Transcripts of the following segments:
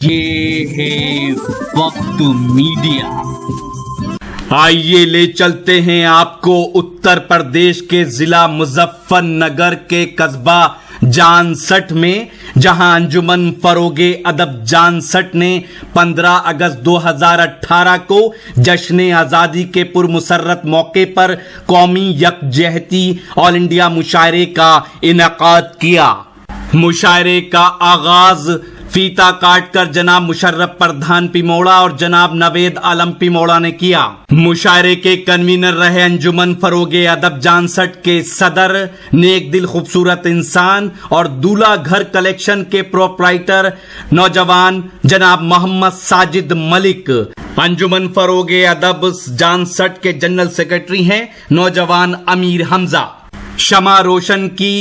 ये है वक्त मीडिया। आइए ले चलते हैं आपको उत्तर प्रदेश के जिला मुजफ्फरनगर के कस्बा जानसठ में, जहां अंजुमन फरोगे अदब जानसठ ने 15 अगस्त 2018 को जश्न आजादी के पुरमुसर्रत मौके पर कौमी यकजहती ऑल इंडिया मुशायरे का इनेकाद किया। मुशायरे का आगाज फीता काटकर जनाब मुशर्रफ प्रधान पिमोड़ा और जनाब नवेद आलम पिमोड़ा ने किया। मुशायरे के कन्वीनर रहे अंजुमन फरोगे अदब जानसठ के सदर नेक दिल खूबसूरत इंसान और दूल्हा घर कलेक्शन के प्रोपराइटर नौजवान जनाब मोहम्मद साजिद मलिक। अंजुमन फरोगे अदब जानसठ के जनरल सेक्रेटरी हैं नौजवान अमीर हमजा। शमा रोशन की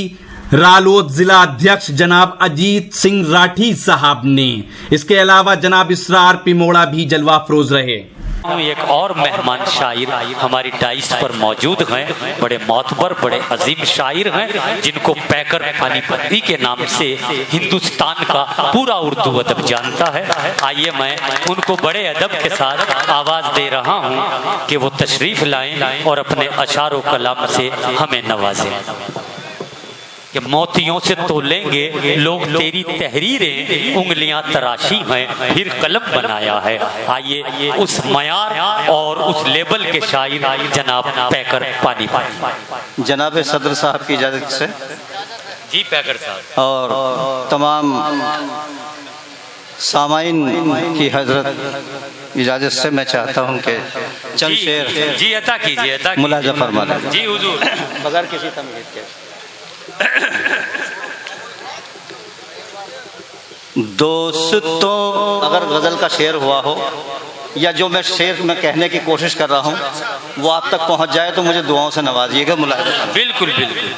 रालोद जिला अध्यक्ष जनाब अजीत सिंह राठी साहब ने। इसके अलावा जनाब इसरार पिमोड़ा भी जलवा फरोज रहे। एक और मेहमान शायर हमारी डाइस पर मौजूद हैं, बड़े मोतबर बड़े अजीम शायर हैं, जिनको पैकर पानीपती के नाम से हिंदुस्तान का पूरा उर्दू अदब जानता है। आइए मैं उनको बड़े अदब के साथ आवाज दे रहा हूं कि वो तशरीफ लाएं और अपने अशारो कलाम से हमें नवाजें। कि मोतियों से तोलेंगे लोग तेरी तहरीरें, उंगलियां तराशी हैं फिर कलम बनाया है। आइए उस मयार और उस लेवल के शायर जनाब पैकर पानीपत। जनाब सदर साहब की इजाजत से जी पैकर साहब और तमाम सामाइन की हजरत इजाजत से मैं चाहता हूं कि चंद शेर जी अता कीजिए मुलाजा फरमा लें जी हुजूर बगैर किसी तमहीद के। दोस्तों, अगर गजल का शेर हुआ हो या जो मैं शेर में कहने की कोशिश कर रहा हूं वो आप तक पहुंच जाए तो मुझे दुआओं से नवाजिएगा। मुलाहिजा बिल्कुल बिल्कुल,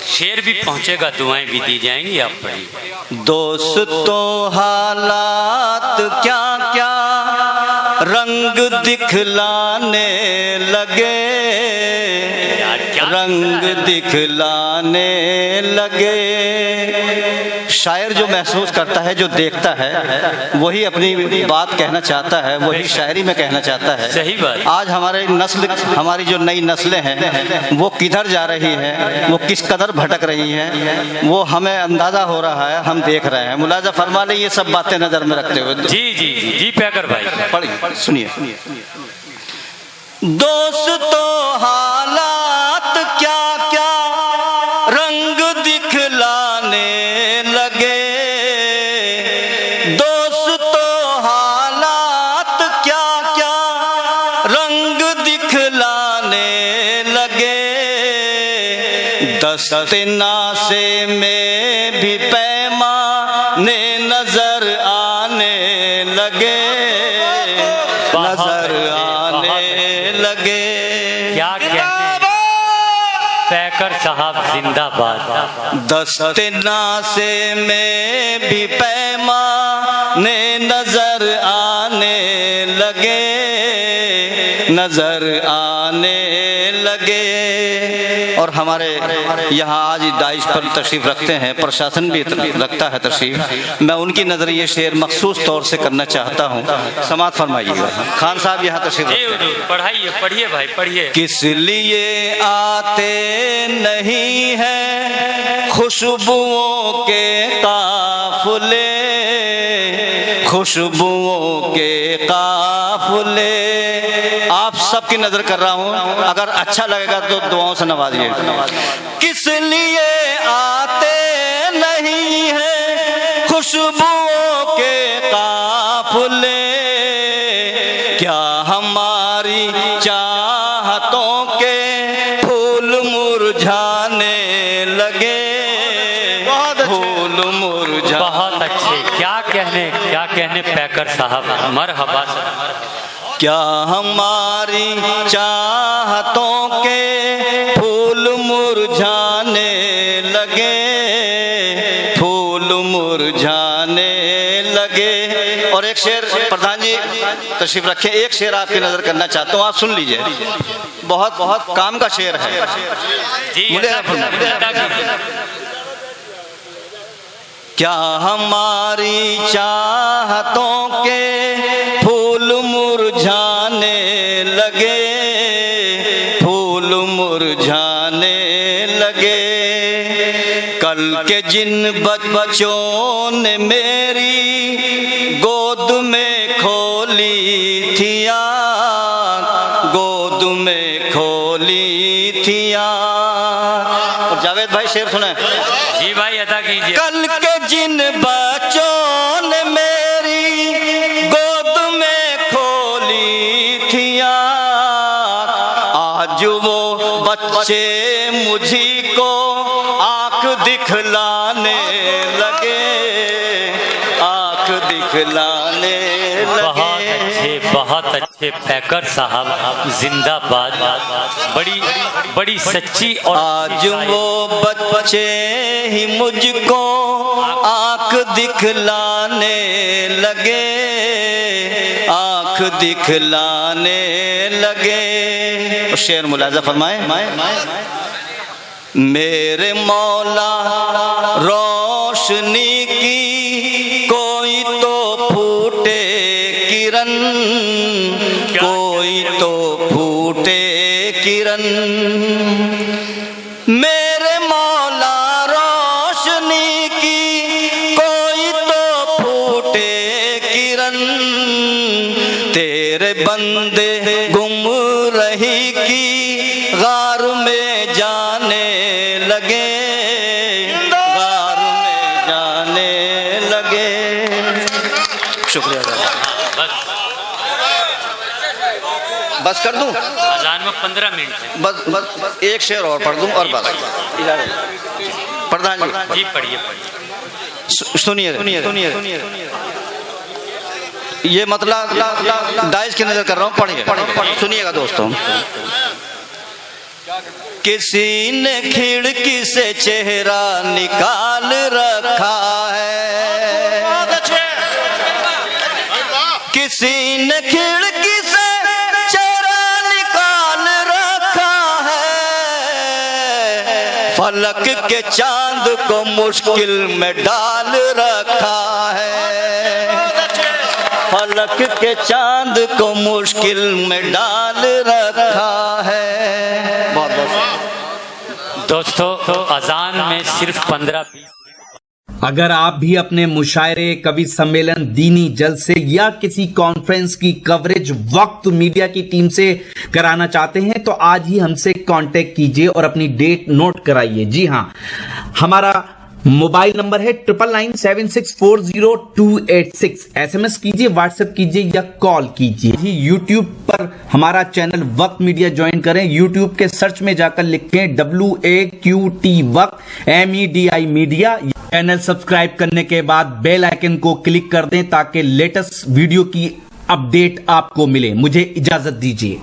शेर भी पहुंचेगा, दुआएं भी दी जाएंगी। आप पढ़िए। दोस्तों, हालात क्या क्या रंग दिखलाने लगे, रंग दिखलाने लगे। शायर जो महसूस करता है, जो देखता है, वही अपनी बात कहना चाहता है, वही शायरी में कहना चाहता है। सही बात। आज हमारी जो नई नस्लें हैं वो किधर जा रही हैं, वो किस कदर भटक रही हैं, वो हमें अंदाजा हो रहा है, हम देख रहे हैं। मुलाजा फरमा ले ये सब बातें नजर में रखते हुए। जी जी जी जी पैकर भाई पढ़िए, सुनिए। दोस्तों, हालात क्या क्या रंग दिखलाने लगे, दोस्तों हालात क्या क्या रंग दिखलाने लगे। दस्ते नासे में भी पैमाने नजर आने लगे, नजर आने लगे। क्या कहते पैकर साहब जिंदाबाद। दस्ते नासे में भी पैमाने नजर आने लगे, नजर आने लगे। और हमारे यहाँ आज डाइस पर तशरीफ रखते हैं, प्रशासन भी रखता है तशरीफ। मैं उनकी नजरिए शेर मखसूस तौर से करना चाहता हूँ, समाअत फरमाइएगा। खान साहब यहाँ तशरीफ रखते हैं। पढ़ाइए, पढ़िए भाई पढ़िए। किस लिए आते नहीं हैं खुशबुओं के काफिले, खुशबुओं के काफिले। आप सबकी नजर कर रहा हूं, अगर अच्छा लगेगा तो दुआओं से नवाजिए। किस लिए आते नहीं हैं खुशबुओं के काफिले, क्या हमारी चाहतों के फूल मुरझाने लगे, फूल मुरझा। बहुत अच्छे, क्या कहने पैकर साहब, मरहबा। क्या हमारी चाहतों के फूल मुरझाने लगे, फूल मुरझाने लगे। और एक शेर प्रधान जी तशरीफ रखे, एक शेर आपकी नजर करना चाहता हूँ, आप सुन लीजिए। बहुत बहुत काम का शेर है। क्या हमारी चाहतों के फूल मुरझाने लगे, फूल मुरझाने लगे। कल के जिन बच्चों ने मेरी गोद में खोली थी आँख, गोद में खोली थी आँख। जावेद भाई शेर सुने जी भाई, अदा कीजिए। कल के जिन बच्चों ने मेरी गोद में खोली थी आँख, आज वो बच्चे मुझी को आँख दिखलाने लगे, आँख दिखलाने लगे। बहुत अच्छे पैकर साहब, जिंदाबाद। बड़ी सच्ची। और आज वो बच्चे ही मुझको आँख दिखलाने लगे, आँख दिखलाने लगे। शेर मुलाजा फरमाए। मेरे मौला रोशनी की कोई तो फूटे किरण, कोई तो फूटे किरण। मेरे मौला रोशनी की कोई तो फूटे किरण, तेरे बंदे गुम रही की गार में जाने लगे, गार में जाने लगे। शुक्रिया। बस कर दूं? अजान में 15 मिनट है। बस एक शेर और पढ़ दूं और बस। प्रधान जी पढ़िए। सुनिए। ये मतलब दाइश की नजर कर रहा हूँ, पढ़िए सुनिएगा दोस्तों। किसी ने खिड़की से चेहरा निकाल रखा है, किसी ने खिड़की से चेहरा निकाल रखा है, फलक के चांद को मुश्किल में डाल रखा है, फलक के चांद को मुश्किल में डाल रखा है। बहुत बहुत दोस्तों, अजान में सिर्फ 15-20। अगर आप भी अपने मुशायरे, कवि सम्मेलन, दीनी जलसे या किसी कॉन्फ्रेंस की कवरेज वक्त मीडिया की टीम से कराना चाहते हैं तो आज ही हमसे कांटेक्ट कीजिए और अपनी डेट नोट कराइए। जी हां, हमारा मोबाइल नंबर है 9997640286। SMS कीजिए, व्हाट्सएप कीजिए या कॉल कीजिए। यूट्यूब पर हमारा चैनल वक्त मीडिया ज्वाइन करें। यूट्यूब के सर्च में जाकर लिखें WAQT वक्त MEDI मीडिया। चैनल सब्सक्राइब करने के बाद बेल आइकन को क्लिक कर दें ताकि लेटेस्ट वीडियो की अपडेट आपको मिले। मुझे इजाजत दीजिए।